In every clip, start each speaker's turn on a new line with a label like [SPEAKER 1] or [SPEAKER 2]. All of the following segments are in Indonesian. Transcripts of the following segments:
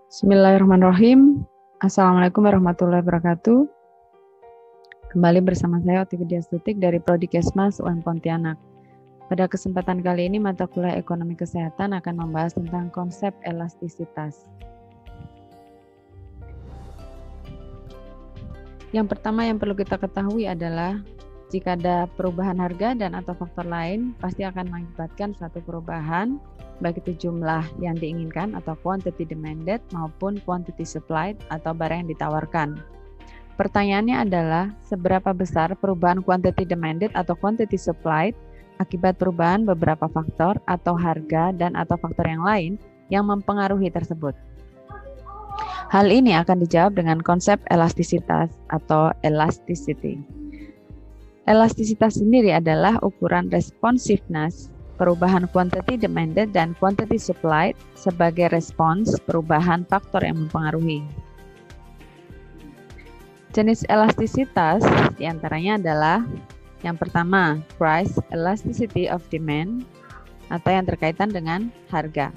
[SPEAKER 1] Bismillahirrahmanirrahim. Assalamualaikum warahmatullahi wabarakatuh. Kembali bersama saya Oti Widyastutik dari Prodi Kesmas UM Pontianak. Pada kesempatan kali ini mata kuliah Ekonomi Kesehatan akan membahas tentang konsep elastisitas. Yang pertama yang perlu kita ketahui adalah jika ada perubahan harga dan atau faktor lain pasti akan mengakibatkan suatu perubahan baik itu jumlah yang diinginkan atau quantity demanded maupun quantity supplied atau barang yang ditawarkan. Pertanyaannya adalah seberapa besar perubahan quantity demanded atau quantity supplied akibat perubahan beberapa faktor atau harga dan atau faktor yang lain yang mempengaruhi tersebut. Hal ini akan dijawab dengan konsep elastisitas atau elasticity. Elastisitas sendiri adalah ukuran responsiveness perubahan quantity demanded dan quantity supplied sebagai respons perubahan faktor yang mempengaruhi. Jenis elastisitas diantaranya adalah yang pertama, price elasticity of demand atau yang berkaitan dengan harga.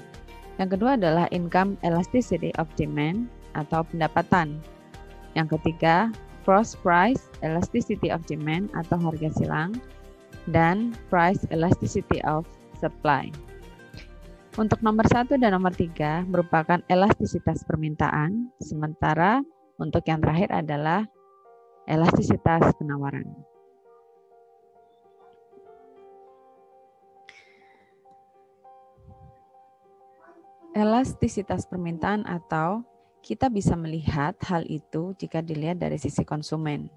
[SPEAKER 1] Yang kedua adalah income elasticity of demand atau pendapatan. Yang ketiga, cross price elasticity of demand atau harga silang. Dan price elasticity of supply. Untuk nomor 1 dan nomor 3 merupakan elastisitas permintaan, sementara untuk yang terakhir adalah elastisitas penawaran. Elastisitas permintaan atau kita bisa melihat hal itu jika dilihat dari sisi konsumen.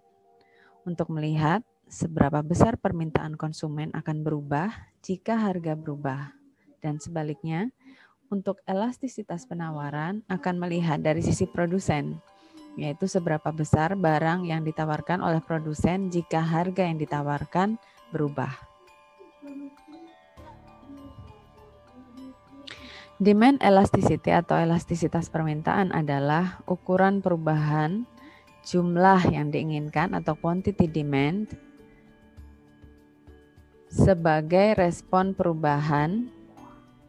[SPEAKER 1] Untuk melihat seberapa besar permintaan konsumen akan berubah jika harga berubah. Dan sebaliknya, untuk elastisitas penawaran akan melihat dari sisi produsen, yaitu seberapa besar barang yang ditawarkan oleh produsen jika harga yang ditawarkan berubah. Demand elasticity atau elastisitas permintaan adalah ukuran perubahan jumlah yang diinginkan atau quantity demand sebagai respon perubahan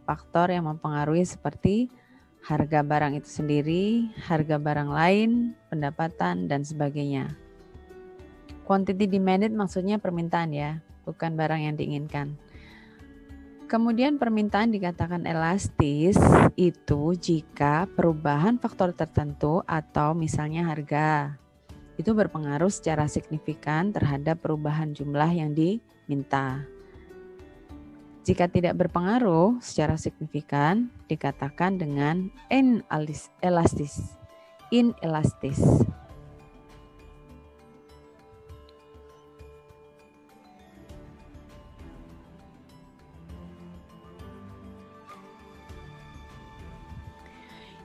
[SPEAKER 1] faktor yang mempengaruhi seperti harga barang itu sendiri, harga barang lain, pendapatan, dan sebagainya. Quantity demanded maksudnya permintaan ya, bukan barang yang diinginkan. Kemudian permintaan dikatakan elastis itu jika perubahan faktor tertentu atau misalnya harga itu berpengaruh secara signifikan terhadap perubahan jumlah yang diminta. Jika tidak berpengaruh secara signifikan, dikatakan dengan inelastis.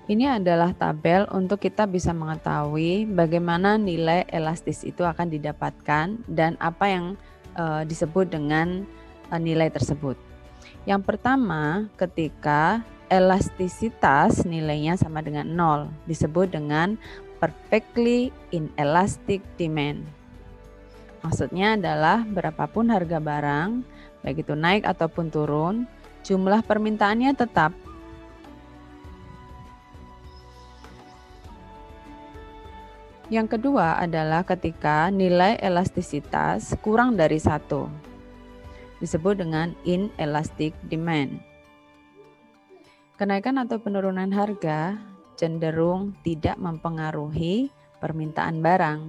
[SPEAKER 1] Ini adalah tabel untuk kita bisa mengetahui bagaimana nilai elastis itu akan didapatkan dan apa yang disebut dengan nilai tersebut. Yang pertama, ketika elastisitas nilainya sama dengan 0, disebut dengan perfectly inelastic demand. Maksudnya adalah berapapun harga barang, baik itu naik ataupun turun, jumlah permintaannya tetap. Yang kedua adalah ketika nilai elastisitas kurang dari 1. Disebut dengan inelastic demand. Kenaikan atau penurunan harga cenderung tidak mempengaruhi permintaan barang.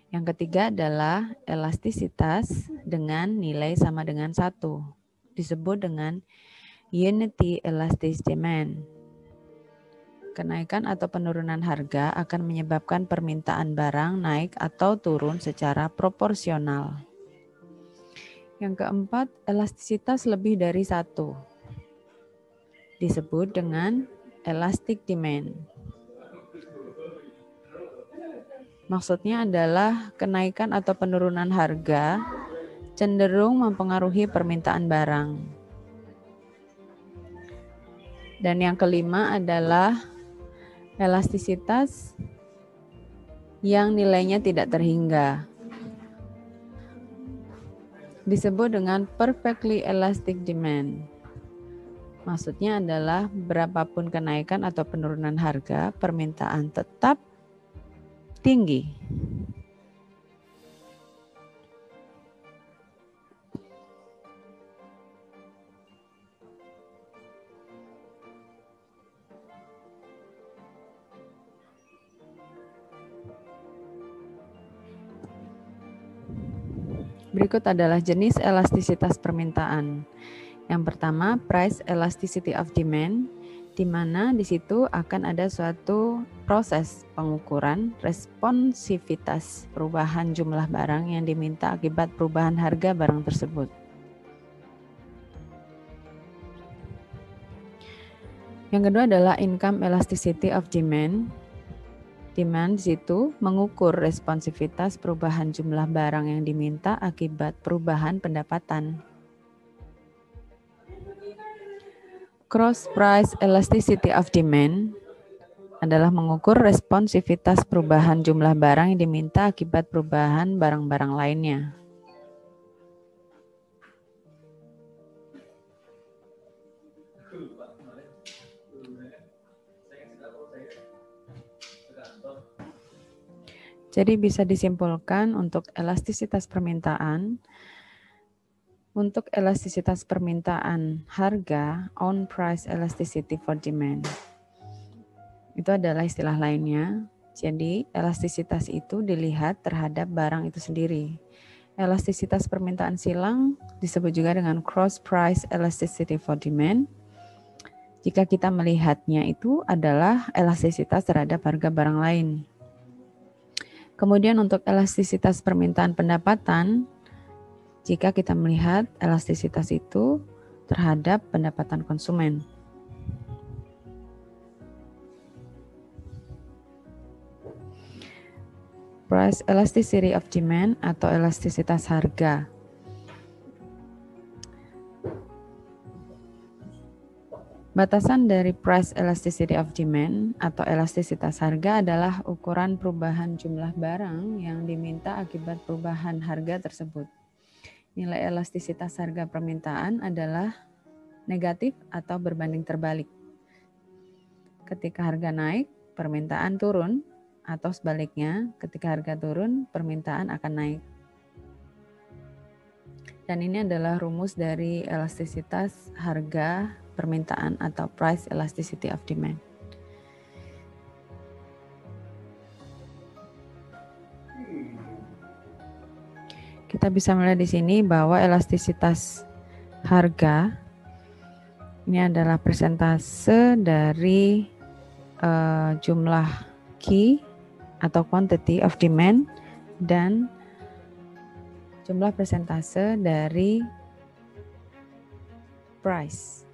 [SPEAKER 1] Yang ketiga adalah elastisitas dengan nilai sama dengan 1. Disebut dengan unity elastic demand. Kenaikan atau penurunan harga akan menyebabkan permintaan barang naik atau turun secara proporsional. Yang keempat, elastisitas lebih dari 1. Disebut dengan elastic demand. Maksudnya adalah kenaikan atau penurunan harga cenderung mempengaruhi permintaan barang. Dan yang kelima adalah elastisitas yang nilainya tidak terhingga. Disebut dengan perfectly elastic demand. Maksudnya adalah berapapun kenaikan atau penurunan harga, permintaan tetap tinggi. Berikut adalah jenis elastisitas permintaan. Yang pertama, price elasticity of demand, di mana di situ akan ada suatu proses pengukuran responsivitas perubahan jumlah barang yang diminta akibat perubahan harga barang tersebut. Yang kedua adalah income elasticity of demand. Demand di situ mengukur responsivitas perubahan jumlah barang yang diminta akibat perubahan pendapatan. Cross price elasticity of demand adalah mengukur responsivitas perubahan jumlah barang yang diminta akibat perubahan barang-barang lainnya. Jadi bisa disimpulkan untuk elastisitas permintaan, untuk elastisitas permintaan harga, on price elasticity for demand. Itu adalah istilah lainnya. Jadi elastisitas itu dilihat terhadap barang itu sendiri. Elastisitas permintaan silang disebut juga dengan cross price elasticity for demand. Jika kita melihatnya itu adalah elastisitas terhadap harga barang lain. Kemudian untuk elastisitas permintaan pendapatan, jika kita melihat elastisitas itu terhadap pendapatan konsumen. Price elasticity of demand atau elastisitas harga. Batasan dari price elasticity of demand atau elastisitas harga adalah ukuran perubahan jumlah barang yang diminta akibat perubahan harga tersebut. Nilai elastisitas harga permintaan adalah negatif atau berbanding terbalik. Ketika harga naik, permintaan turun, atau sebaliknya, ketika harga turun, permintaan akan naik. Dan ini adalah rumus dari elastisitas harga permintaan atau price elasticity of demand. Kita bisa melihat di sini bahwa elastisitas harga ini adalah persentase dari jumlah Q atau quantity of demand dan jumlah persentase dari price.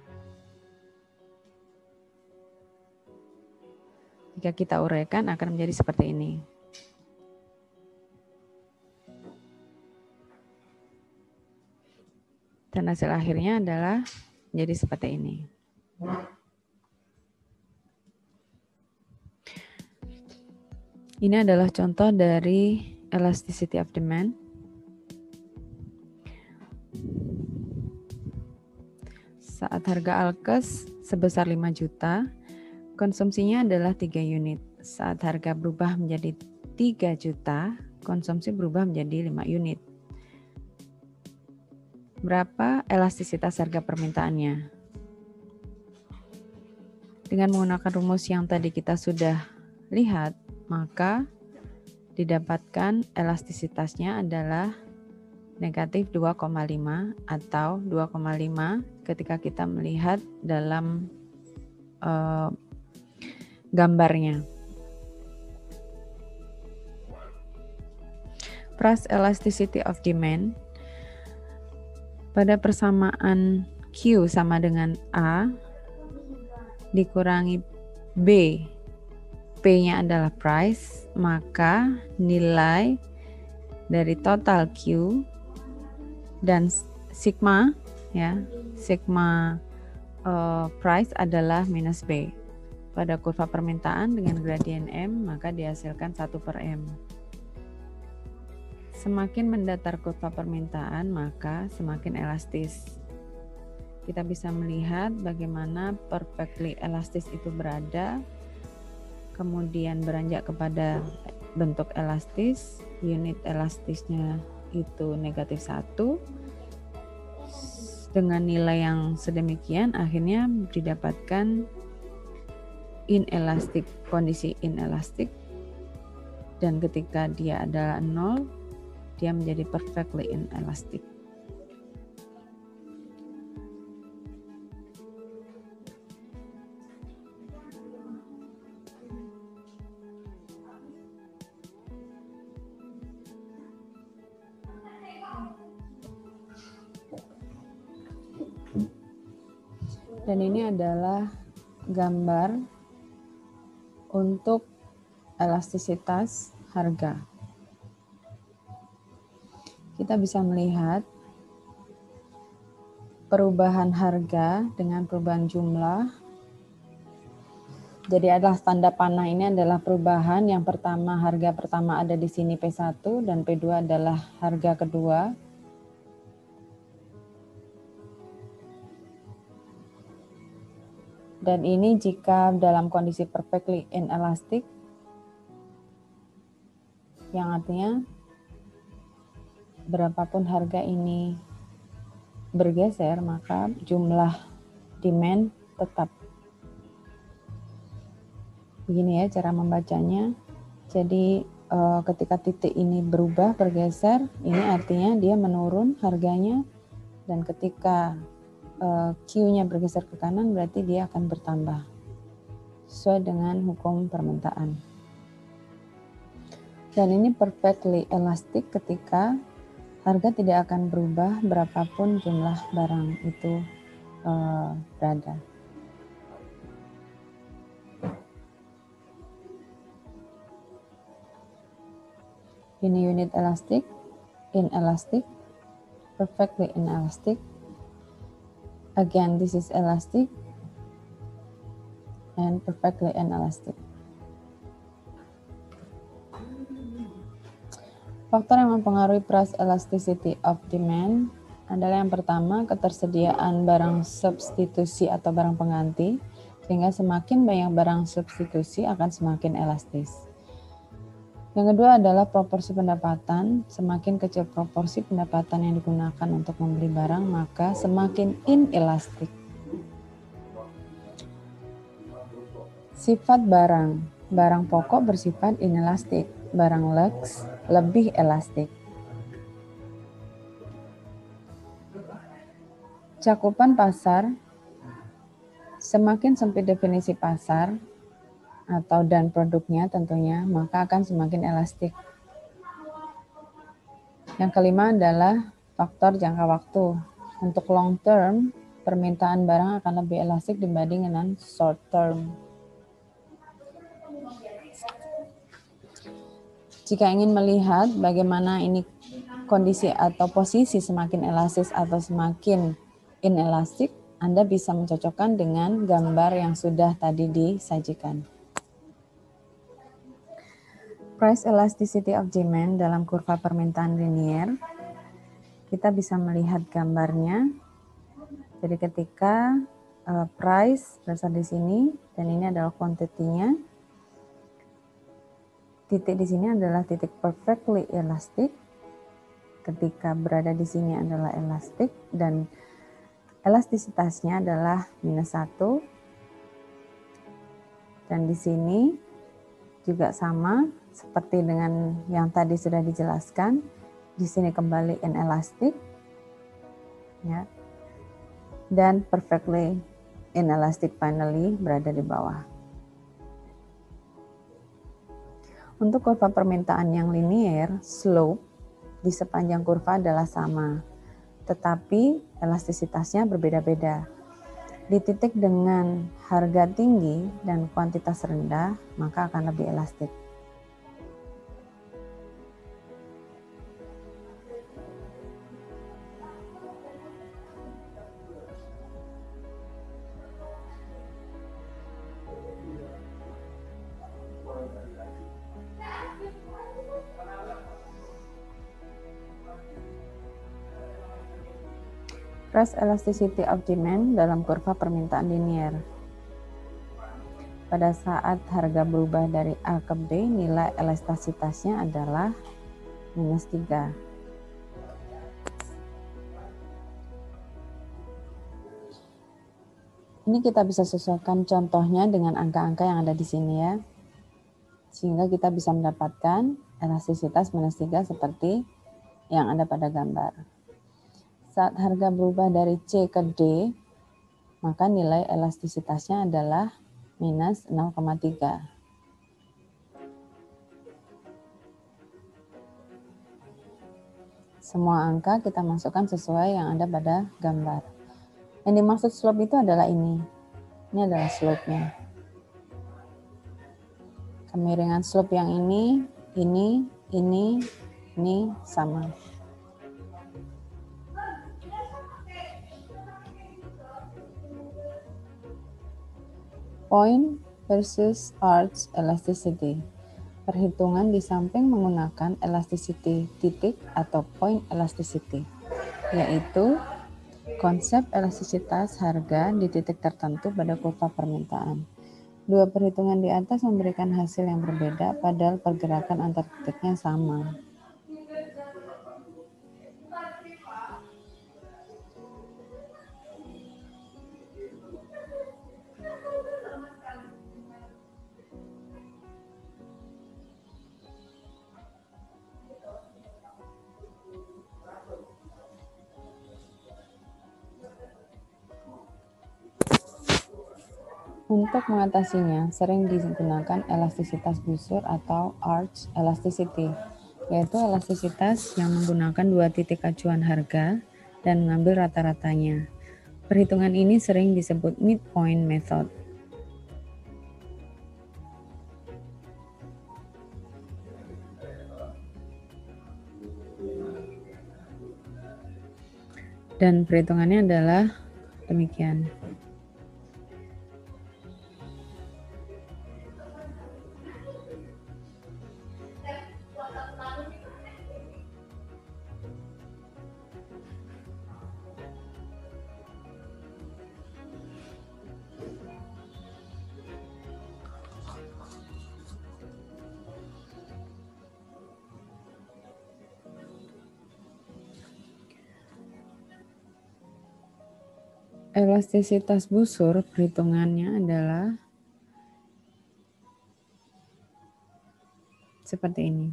[SPEAKER 1] Jika kita uraikan akan menjadi seperti ini. Dan hasil akhirnya adalah menjadi seperti ini. Ini adalah contoh dari elasticity of demand. Saat harga alkes sebesar 5 juta, konsumsinya adalah 3 unit. Saat harga berubah menjadi 3 juta, konsumsi berubah menjadi 5 unit. Berapa elastisitas harga permintaannya? Dengan menggunakan rumus yang tadi kita sudah lihat, maka didapatkan elastisitasnya adalah negatif 2,5 atau 2,5 ketika kita melihat dalam gambarnya. Price elasticity of demand pada persamaan Q sama dengan A dikurangi B, P-nya adalah price, maka nilai dari total Q dan sigma price adalah minus B. Pada kurva permintaan dengan gradien M, maka dihasilkan 1/M. Semakin mendatar kurva permintaan, maka semakin elastis. kita bisa melihat bagaimana perfectly elastis itu berada, kemudian beranjak kepada bentuk elastis, unit elastisnya itu -1, dengan nilai yang sedemikian akhirnya didapatkan inelastik, kondisi inelastik, dan ketika dia adalah 0, dia menjadi perfectly inelastic. Dan ini adalah gambar untuk elastisitas harga. Kita bisa melihat perubahan harga dengan perubahan jumlah. Jadi adalah tanda panah ini adalah perubahan. Yang pertama, harga pertama ada di sini P1 dan P2 adalah harga kedua. Dan ini jika dalam kondisi perfectly inelastic, yang artinya berapapun harga ini bergeser, maka jumlah demand tetap. Begini ya cara membacanya. Jadi ketika titik ini berubah, bergeser, ini artinya dia menurun harganya, dan ketika Q-nya bergeser ke kanan berarti dia akan bertambah sesuai dengan hukum permintaan. Dan ini perfectly elastic ketika harga tidak akan berubah berapapun jumlah barang itu berada. Ini unit elastic, inelastic, perfectly inelastic. Again, this is elastic and perfectly inelastic. Faktor yang mempengaruhi price elasticity of demand adalah yang pertama, ketersediaan barang substitusi atau barang pengganti, sehingga semakin banyak barang substitusi akan semakin elastis. Yang kedua adalah proporsi pendapatan. Semakin kecil proporsi pendapatan yang digunakan untuk membeli barang, maka semakin inelastik. Sifat barang. Barang pokok bersifat inelastik. Barang lux lebih elastik. Cakupan pasar. Semakin sempit definisi pasar dan produknya tentunya, maka akan semakin elastik. Yang kelima adalah faktor jangka waktu. Untuk long term, permintaan barang akan lebih elastik dibanding dengan short term. Jika ingin melihat bagaimana ini kondisi atau posisi semakin elastis atau semakin inelastik, Anda bisa mencocokkan dengan gambar yang sudah tadi disajikan. Price elasticity of demand dalam kurva permintaan linier, kita bisa melihat gambarnya. Jadi ketika price berasal di sini dan ini adalah quantity-nya, titik di sini adalah titik perfectly elastic. Ketika berada di sini adalah elastic dan elastisitasnya adalah -1. Dan di sini juga sama seperti dengan yang tadi sudah dijelaskan. Di sini kembali inelastic, ya, dan perfectly inelastic finally berada di bawah. Untuk kurva permintaan yang linear, slope di sepanjang kurva adalah sama, tetapi elastisitasnya berbeda-beda. Di titik dengan harga tinggi dan kuantitas rendah, maka akan lebih elastik. Price elasticity of demand dalam kurva permintaan linear. Pada saat harga berubah dari A ke B, nilai elastisitasnya adalah minus 3. Ini kita bisa sesuaikan contohnya dengan angka-angka yang ada di sini ya. Sehingga kita bisa mendapatkan elastisitas minus 3 seperti yang ada pada gambar. Saat harga berubah dari C ke D, maka nilai elastisitasnya adalah minus 0,3. Semua angka kita masukkan sesuai yang ada pada gambar. Yang dimaksud slope itu adalah ini. Ini adalah slope-nya. Kemiringan slope yang ini sama. Point versus arch elasticity. Perhitungan di samping menggunakan elasticity titik atau point elasticity, yaitu konsep elastisitas harga di titik tertentu pada kurva permintaan. Dua perhitungan di atas memberikan hasil yang berbeda, padahal pergerakan antar titiknya sama. Untuk mengatasinya, sering digunakan elastisitas busur atau arch elasticity, yaitu elastisitas yang menggunakan dua titik acuan harga dan mengambil rata-ratanya. Perhitungan ini sering disebut midpoint method. Dan perhitungannya adalah demikian. Elastisitas busur perhitungannya adalah seperti ini.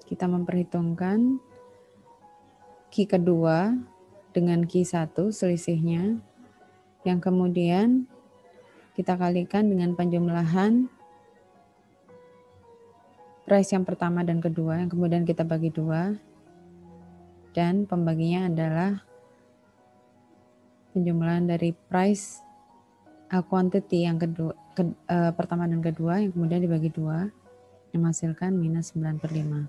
[SPEAKER 1] Kita memperhitungkan Q kedua dengan Q1 selisihnya, yang kemudian kita kalikan dengan penjumlahan price yang pertama dan kedua, yang kemudian kita bagi 2. Dan pembaginya adalah penjumlahan dari price quantity yang pertama dan kedua, yang kemudian dibagi 2, yang menghasilkan minus 9/5.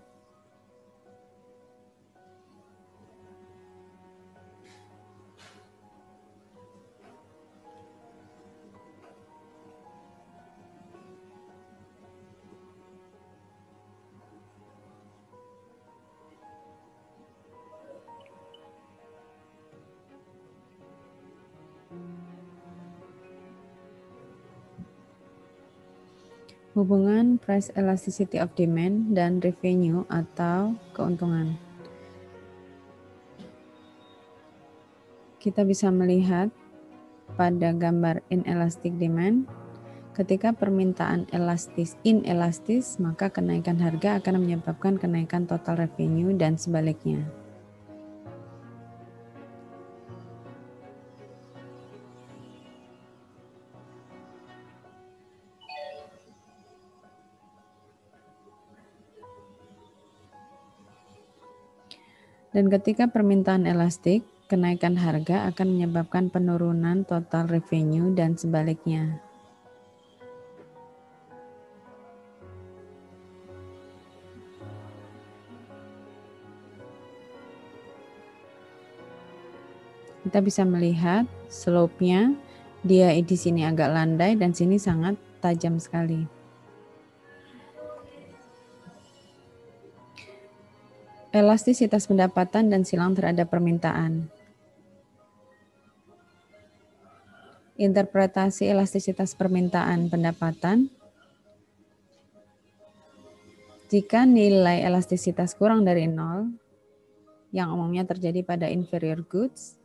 [SPEAKER 1] Hubungan price elasticity of demand dan revenue atau keuntungan. Kita bisa melihat pada gambar inelastic demand, ketika permintaan inelastis, maka kenaikan harga akan menyebabkan kenaikan total revenue dan sebaliknya. Dan ketika permintaan elastik, kenaikan harga akan menyebabkan penurunan total revenue dan sebaliknya. Kita bisa melihat slope-nya, dia di sini agak landai dan sini sangat tajam sekali. Elastisitas pendapatan dan silang terhadap permintaan. Interpretasi elastisitas permintaan pendapatan. Jika nilai elastisitas kurang dari 0, yang umumnya terjadi pada inferior goods,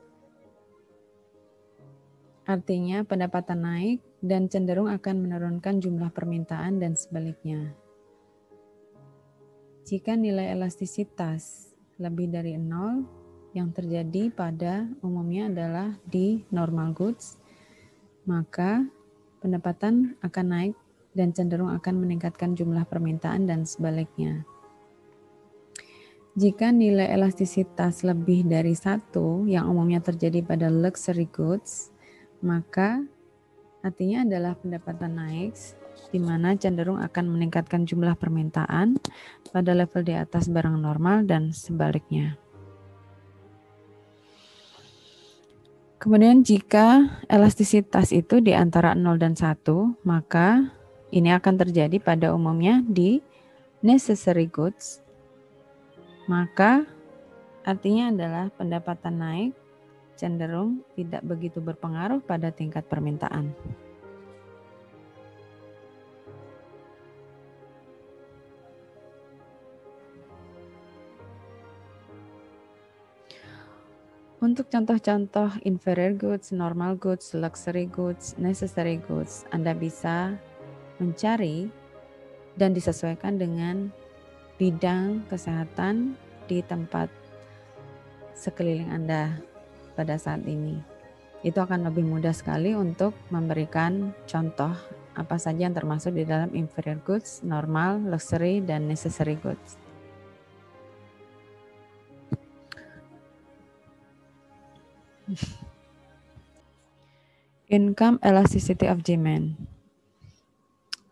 [SPEAKER 1] artinya pendapatan naik dan cenderung akan menurunkan jumlah permintaan dan sebaliknya. Jika nilai elastisitas lebih dari 0, yang terjadi pada umumnya adalah di normal goods, maka pendapatan akan naik dan cenderung akan meningkatkan jumlah permintaan dan sebaliknya. Jika nilai elastisitas lebih dari 1, yang umumnya terjadi pada luxury goods, maka artinya adalah pendapatan naik, di mana cenderung akan meningkatkan jumlah permintaan pada level di atas barang normal dan sebaliknya. Kemudian jika elastisitas itu di antara 0 dan 1, maka ini akan terjadi pada umumnya di necessary goods, maka artinya adalah pendapatan naik cenderung tidak begitu berpengaruh pada tingkat permintaan. Untuk contoh-contoh inferior goods, normal goods, luxury goods, necessary goods, Anda bisa mencari dan disesuaikan dengan bidang kesehatan di tempat sekeliling Anda pada saat ini. Itu akan lebih mudah sekali untuk memberikan contoh apa saja yang termasuk di dalam inferior goods, normal, luxury, dan necessary goods. Income elasticity of demand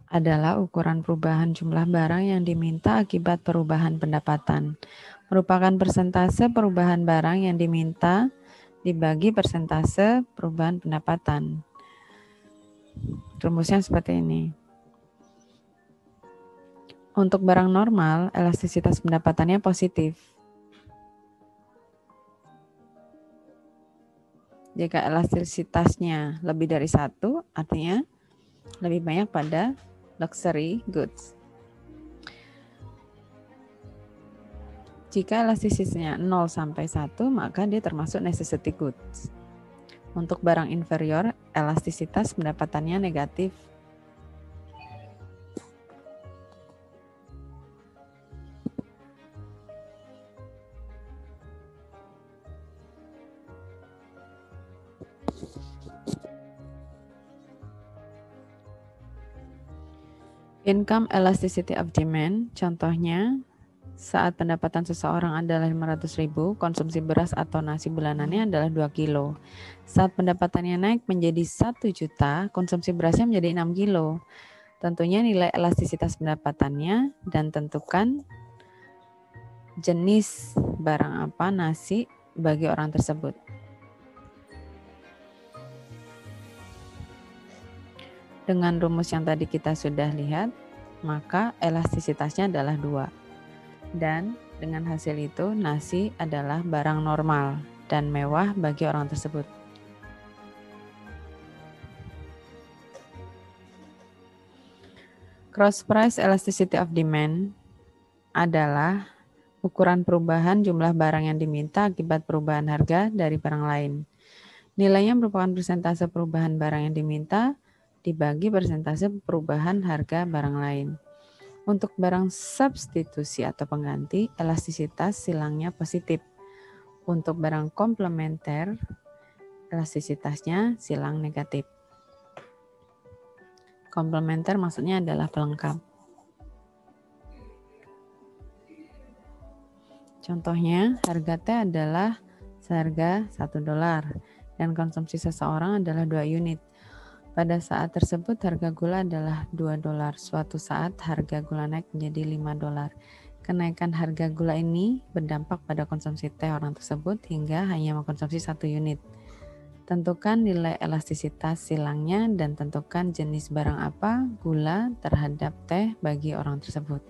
[SPEAKER 1] adalah ukuran perubahan jumlah barang yang diminta akibat perubahan pendapatan. Merupakan persentase perubahan barang yang diminta dibagi persentase perubahan pendapatan. Rumusnya seperti ini. Untuk barang normal, elastisitas pendapatannya positif. Jika elastisitasnya lebih dari 1, artinya lebih banyak pada luxury goods. Jika elastisitasnya 0 sampai 1, maka dia termasuk necessity goods. Untuk barang inferior, elastisitas pendapatannya negatif. Income elasticity of demand, contohnya saat pendapatan seseorang adalah 500.000, konsumsi beras atau nasi bulanannya adalah 2 kilo. Saat pendapatannya naik menjadi 1 juta, konsumsi berasnya menjadi 6 kilo. Tentunya nilai elastisitas pendapatannya dan tentukan jenis barang apa nasi bagi orang tersebut. Dengan rumus yang tadi kita sudah lihat, maka elastisitasnya adalah 2. Dan dengan hasil itu, nasi adalah barang normal dan mewah bagi orang tersebut. Cross price elasticity of demand adalah ukuran perubahan jumlah barang yang diminta akibat perubahan harga dari barang lain. Nilainya merupakan persentase perubahan barang yang diminta dibagi persentase perubahan harga barang lain. Untuk barang substitusi atau pengganti, elastisitas silangnya positif. Untuk barang komplementer, elastisitasnya silang negatif. Komplementer maksudnya adalah pelengkap. Contohnya, harga teh adalah seharga $1 dan konsumsi seseorang adalah 2 unit. Pada saat tersebut harga gula adalah $2. Suatu saat harga gula naik menjadi $5. Kenaikan harga gula ini berdampak pada konsumsi teh orang tersebut hingga hanya mengkonsumsi 1 unit. Tentukan nilai elastisitas silangnya dan tentukan jenis barang apa gula terhadap teh bagi orang tersebut.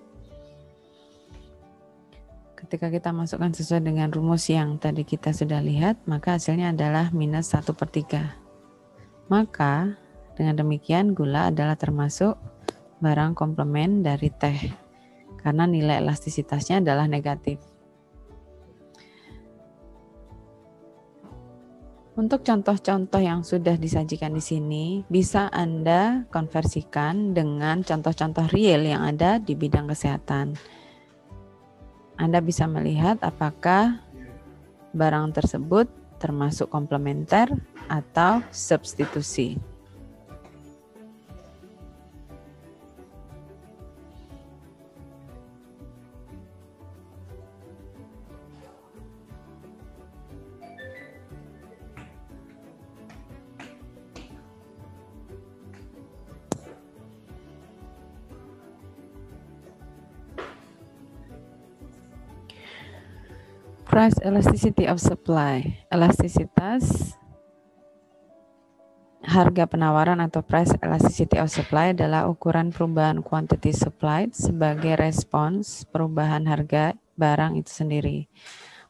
[SPEAKER 1] Ketika kita masukkan sesuai dengan rumus yang tadi kita sudah lihat, maka hasilnya adalah minus 1/3. Maka dengan demikian gula adalah termasuk barang komplement dari teh, karena nilai elastisitasnya adalah negatif. Untuk contoh-contoh yang sudah disajikan di sini, bisa Anda konversikan dengan contoh-contoh real yang ada di bidang kesehatan. Anda bisa melihat apakah barang tersebut termasuk komplementer atau substitusi. Price elasticity of supply. Elastisitas harga penawaran atau price elasticity of supply adalah ukuran perubahan quantity supplied sebagai respons perubahan harga barang itu sendiri.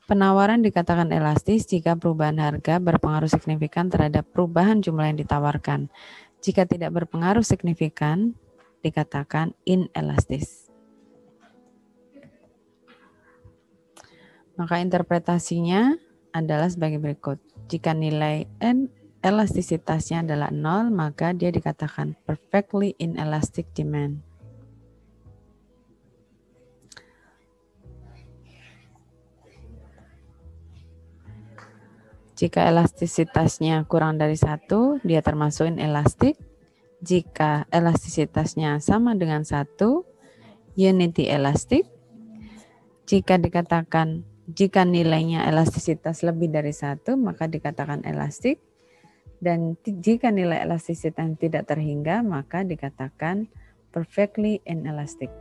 [SPEAKER 1] Penawaran dikatakan elastis jika perubahan harga berpengaruh signifikan terhadap perubahan jumlah yang ditawarkan. Jika tidak berpengaruh signifikan, dikatakan inelastis. Maka interpretasinya adalah sebagai berikut. Jika nilai elastisitasnya adalah 0, maka dia dikatakan perfectly inelastic demand. Jika elastisitasnya kurang dari 1, dia termasuk inelastic. Jika elastisitasnya sama dengan 1, unity elastic. Jika nilainya elastisitas lebih dari 1, maka dikatakan elastik. Dan jika nilai elastisitas tidak terhingga, maka dikatakan perfectly inelastic.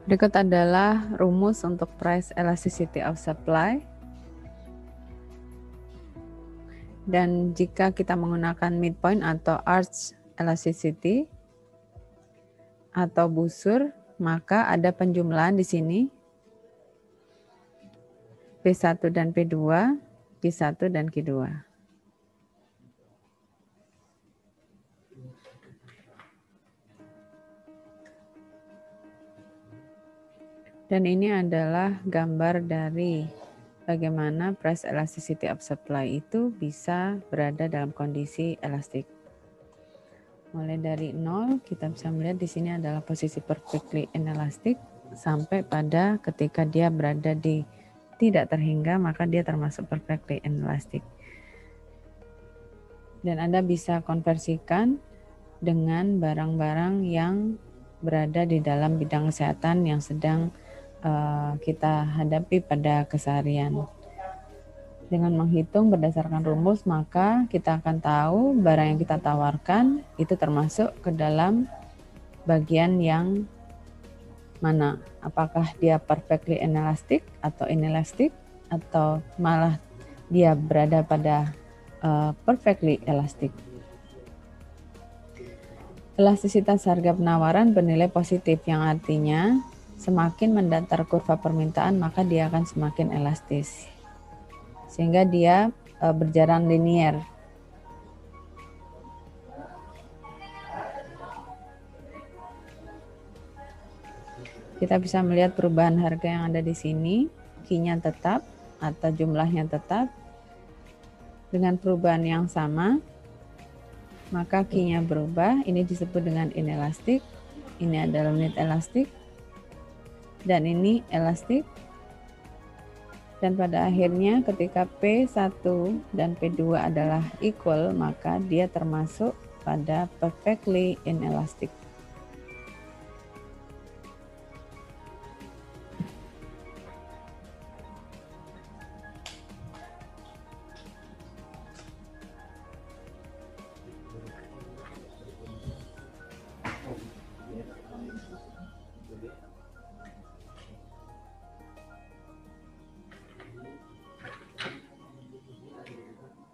[SPEAKER 1] Berikut adalah rumus untuk price elasticity of supply. Dan jika kita menggunakan midpoint atau arch elasticity atau busur, maka ada penjumlahan di sini P1 dan P2, Q1 dan Q2. Dan ini adalah gambar dari bagaimana price elasticity of supply itu bisa berada dalam kondisi elastik. Mulai dari 0, kita bisa melihat di sini adalah posisi perfectly inelastic sampai pada ketika dia berada di tidak terhingga, maka dia termasuk perfectly inelastic. Dan Anda bisa konversikan dengan barang-barang yang berada di dalam bidang kesehatan yang sedang kita hadapi pada keseharian. Dengan menghitung berdasarkan rumus, maka kita akan tahu barang yang kita tawarkan itu termasuk ke dalam bagian yang mana. Apakah dia perfectly inelastic atau inelastic, atau malah dia berada pada perfectly elastic. Elastisitas harga penawaran bernilai positif, yang artinya semakin mendatar kurva permintaan, maka dia akan semakin elastis. Sehingga dia berjalan linier. Kita bisa melihat perubahan harga yang ada di sini, Q-nya tetap atau jumlahnya tetap. Dengan perubahan yang sama, maka Q-nya berubah. Ini disebut dengan inelastik. Ini adalah unit elastik. Dan ini elastik. Dan pada akhirnya ketika P1 dan P2 adalah equal, maka dia termasuk pada perfectly inelastic.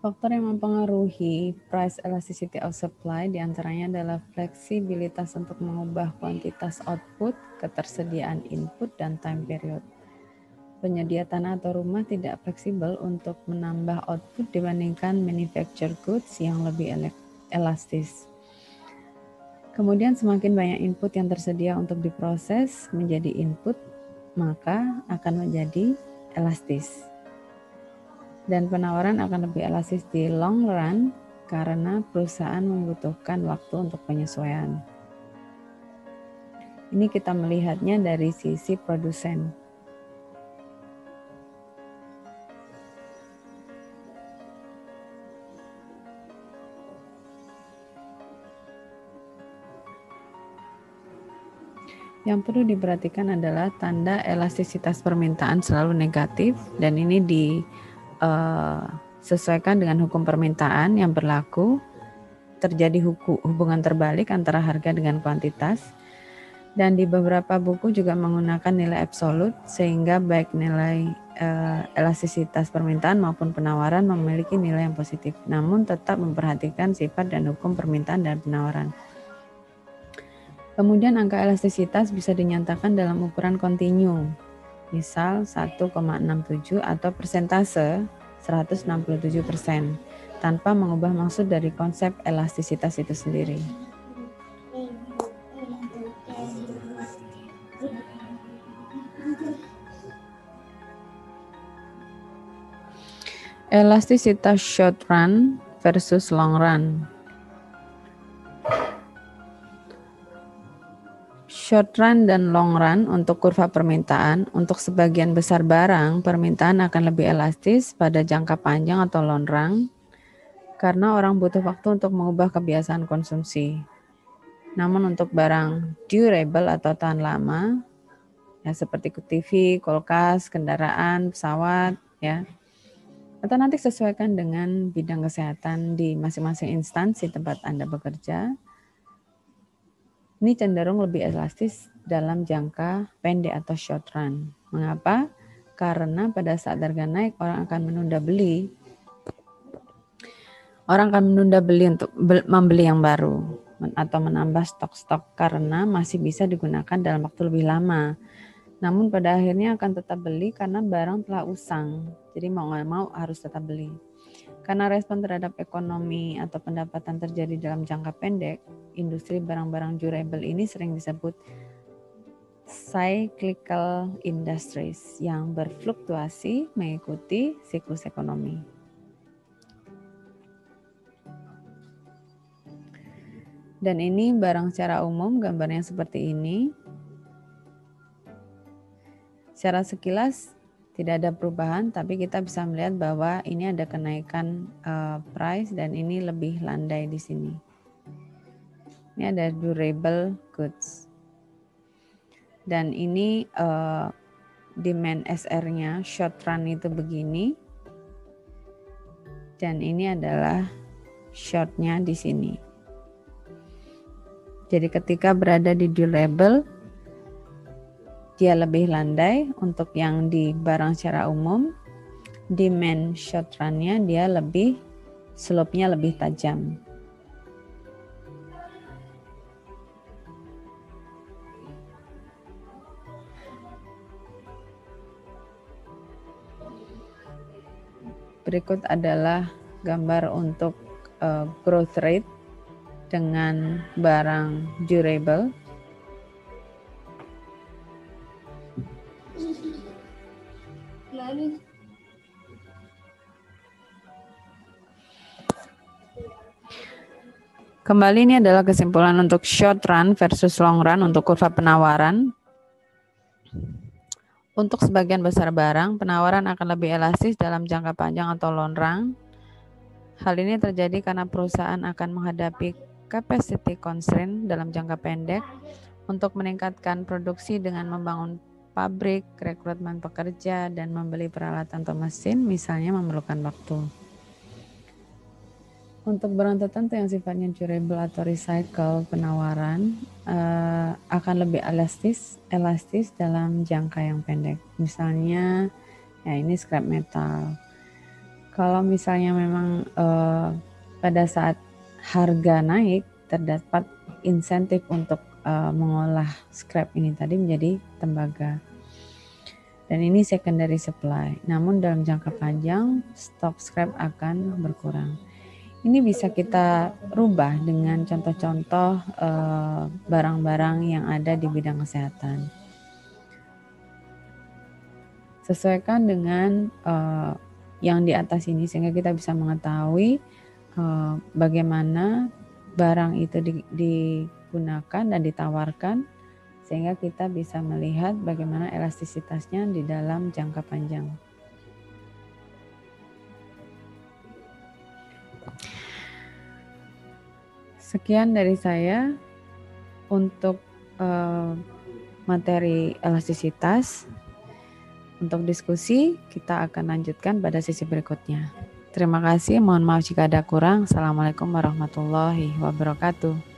[SPEAKER 1] Faktor yang mempengaruhi price elasticity of supply diantaranya adalah fleksibilitas untuk mengubah kuantitas output, ketersediaan input, dan time period. Penyedia tanah atau rumah tidak fleksibel untuk menambah output dibandingkan manufactured goods yang lebih elastis. Kemudian semakin banyak input yang tersedia untuk diproses menjadi input, maka akan menjadi elastis. Dan penawaran akan lebih elastis di long run karena perusahaan membutuhkan waktu untuk penyesuaian. Ini kita melihatnya dari sisi produsen. Yang perlu diperhatikan adalah tanda elastisitas permintaan selalu negatif, dan ini disesuaikan dengan hukum permintaan yang berlaku. Terjadi hubungan terbalik antara harga dengan kuantitas, dan di beberapa buku juga menggunakan nilai absolut, sehingga baik nilai elastisitas permintaan maupun penawaran memiliki nilai yang positif, namun tetap memperhatikan sifat dan hukum permintaan dan penawaran. Kemudian angka elastisitas bisa dinyatakan dalam ukuran kontinu, misal 1,67 atau persentase 167%, tanpa mengubah maksud dari konsep elastisitas itu sendiri. Elastisitas short run versus long run. Short run dan long run untuk kurva permintaan, untuk sebagian besar barang, permintaan akan lebih elastis pada jangka panjang atau long run, karena orang butuh waktu untuk mengubah kebiasaan konsumsi. Namun untuk barang durable atau tahan lama, ya seperti TV, kulkas, kendaraan, pesawat, ya, atau nanti sesuaikan dengan bidang kesehatan di masing-masing instansi tempat Anda bekerja, ini cenderung lebih elastis dalam jangka pendek atau short run. Mengapa? Karena pada saat harga naik, orang akan menunda beli. Orang akan menunda beli untuk membeli yang baru atau menambah stok-stok karena masih bisa digunakan dalam waktu lebih lama. Namun pada akhirnya akan tetap beli karena barang telah usang. Jadi mau nggak mau harus tetap beli. Karena respon terhadap ekonomi atau pendapatan terjadi dalam jangka pendek, industri barang-barang durable ini sering disebut cyclical industries yang berfluktuasi mengikuti siklus ekonomi. Dan ini barang secara umum, gambarnya seperti ini. Secara sekilas tidak ada perubahan, tapi kita bisa melihat bahwa ini ada kenaikan price dan ini lebih landai di sini. Ini ada durable goods. Dan ini demand SR-nya, short run itu begini. Dan ini adalah short-nya di sini. Jadi ketika berada di durable, dia lebih landai. Untuk yang di barang secara umum, demand short run-nya dia lebih, slope-nya lebih tajam. Berikut adalah gambar untuk growth rate dengan barang durable. Kembali ini adalah kesimpulan untuk short run versus long run untuk kurva penawaran. Untuk sebagian besar barang, penawaran akan lebih elastis dalam jangka panjang atau long run. Hal ini terjadi karena perusahaan akan menghadapi capacity constraint dalam jangka pendek untuk meningkatkan produksi dengan membangun pabrik, rekrutmen pekerja, dan membeli peralatan atau mesin, misalnya memerlukan waktu. Untuk barang tertentu yang sifatnya durable atau recycle, penawaran akan lebih elastis dalam jangka yang pendek. Misalnya, ya ini scrap metal. kalau misalnya memang pada saat harga naik terdapat insentif untuk mengolah scrap ini tadi menjadi tembaga. Dan ini secondary supply. Namun dalam jangka panjang stok scrap akan berkurang. Ini bisa kita rubah dengan contoh-contoh barang-barang yang ada di bidang kesehatan. Sesuaikan dengan yang di atas ini sehingga kita bisa mengetahui bagaimana barang itu digunakan dan ditawarkan, sehingga kita bisa melihat bagaimana elastisitasnya di dalam jangka panjang. Sekian dari saya untuk materi elastisitas. Untuk diskusi, kita akan lanjutkan pada sesi berikutnya. Terima kasih, mohon maaf jika ada kurang. Assalamualaikum warahmatullahi wabarakatuh.